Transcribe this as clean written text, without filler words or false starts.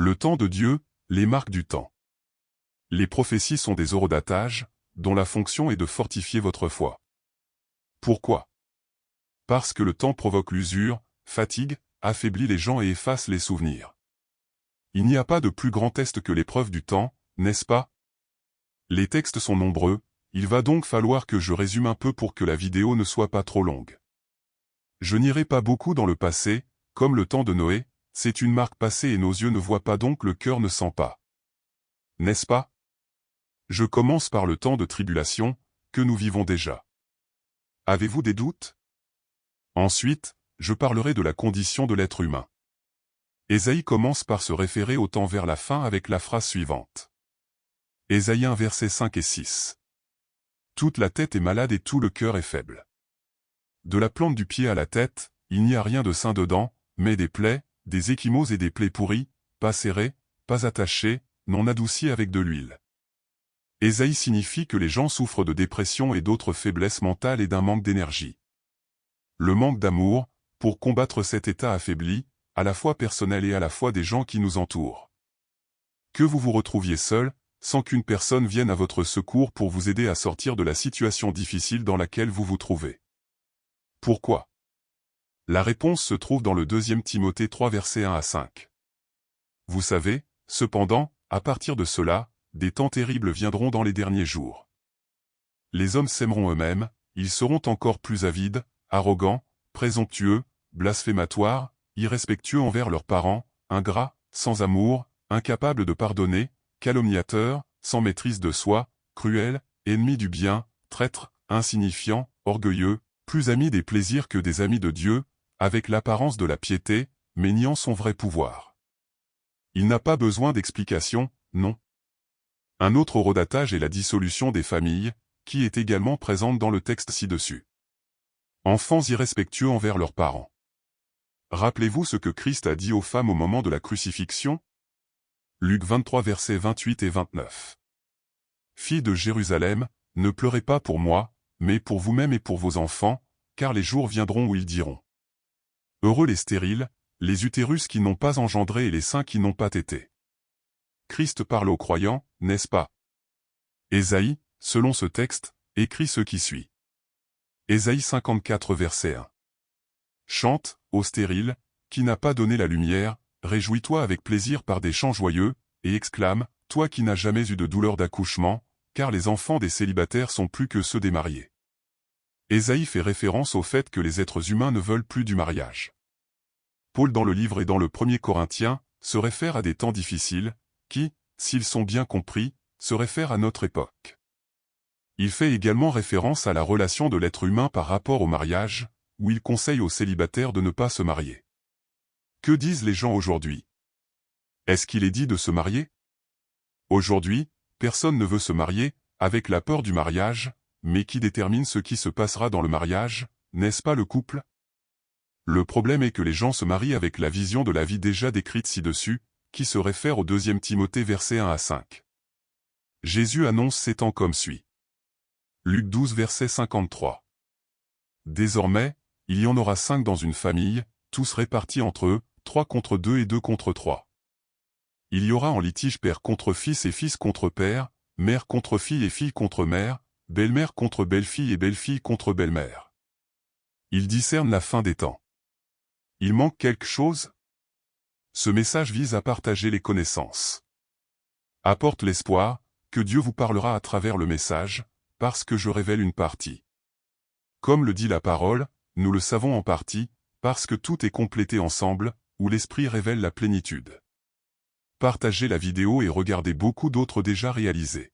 Le temps de Dieu, les marques du temps. Les prophéties sont des orodatages, dont la fonction est de fortifier votre foi. Pourquoi? Parce que le temps provoque l'usure, fatigue, affaiblit les gens et efface les souvenirs. Il n'y a pas de plus grand test que l'épreuve du temps, n'est-ce pas? Les textes sont nombreux, il va donc falloir que je résume un peu pour que la vidéo ne soit pas trop longue. Je n'irai pas beaucoup dans le passé, comme le temps de Noé, c'est une marque passée et nos yeux ne voient pas donc le cœur ne sent pas. N'est-ce pas? Je commence par le temps de tribulation, que nous vivons déjà. Avez-vous des doutes? Ensuite, je parlerai de la condition de l'être humain. Ésaïe commence par se référer au temps vers la fin avec la phrase suivante. Ésaïe 1 versets 5 et 6. Toute la tête est malade et tout le cœur est faible. De la plante du pied à la tête, il n'y a rien de sain dedans, mais des plaies, des ecchymoses et des plaies pourries, pas serrées, pas attachées, non adoucies avec de l'huile. Ésaïe signifie que les gens souffrent de dépression et d'autres faiblesses mentales et d'un manque d'énergie. Le manque d'amour, pour combattre cet état affaibli, à la fois personnel et à la fois des gens qui nous entourent. Que vous vous retrouviez seul, sans qu'une personne vienne à votre secours pour vous aider à sortir de la situation difficile dans laquelle vous vous trouvez. Pourquoi? La réponse se trouve dans le 2 Timothée 3 versets 1 à 5. Vous savez, cependant, à partir de cela, des temps terribles viendront dans les derniers jours. Les hommes s'aimeront eux-mêmes, ils seront encore plus avides, arrogants, présomptueux, blasphématoires, irrespectueux envers leurs parents, ingrats, sans amour, incapables de pardonner, calomniateurs, sans maîtrise de soi, cruels, ennemis du bien, traîtres, insignifiants, orgueilleux, plus amis des plaisirs que des amis de Dieu, avec l'apparence de la piété, mais niant son vrai pouvoir. Il n'a pas besoin d'explication, non. Un autre orodatage est la dissolution des familles, qui est également présente dans le texte ci-dessus. Enfants irrespectueux envers leurs parents. Rappelez-vous ce que Christ a dit aux femmes au moment de la crucifixion? Luc 23 versets 28 et 29. Filles de Jérusalem, ne pleurez pas pour moi, mais pour vous-même et pour vos enfants, car les jours viendront où ils diront. Heureux les stériles, les utérus qui n'ont pas engendré et les seins qui n'ont pas tété. Christ parle aux croyants, n'est-ce pas? Ésaïe, selon ce texte, écrit ce qui suit. Ésaïe 54 verset 1. Chante, ô stérile, qui n'a pas donné la lumière, réjouis-toi avec plaisir par des chants joyeux, et exclame, toi qui n'as jamais eu de douleur d'accouchement, car les enfants des célibataires sont plus que ceux des mariés. Ésaïe fait référence au fait que les êtres humains ne veulent plus du mariage. Paul dans le livre et dans le 1er Corinthiens, se réfère à des temps difficiles, qui, s'ils sont bien compris, se réfèrent à notre époque. Il fait également référence à la relation de l'être humain par rapport au mariage, où il conseille aux célibataires de ne pas se marier. Que disent les gens aujourd'hui? Est-ce qu'il est dit de se marier? Aujourd'hui, personne ne veut se marier, avec la peur du mariage, mais qui détermine ce qui se passera dans le mariage, n'est-ce pas le couple? Le problème est que les gens se marient avec la vision de la vie déjà décrite ci-dessus, qui se réfère au 2 Timothée versets 1 à 5. Jésus annonce ces temps comme suit. Luc 12 verset 53. Désormais, il y en aura 5 dans une famille, tous répartis entre eux, 3 contre 2 et 2 contre 3. Il y aura en litige père contre fils et fils contre père, mère contre fille et fille contre mère, belle-mère contre belle-fille et belle-fille contre belle-mère. Il discerne la fin des temps. Il manque quelque chose? Ce message vise à partager les connaissances. Apporte l'espoir, que Dieu vous parlera à travers le message, parce que je révèle une partie. Comme le dit la parole, nous le savons en partie, parce que tout est complété ensemble, où l'Esprit révèle la plénitude. Partagez la vidéo et regardez beaucoup d'autres déjà réalisées.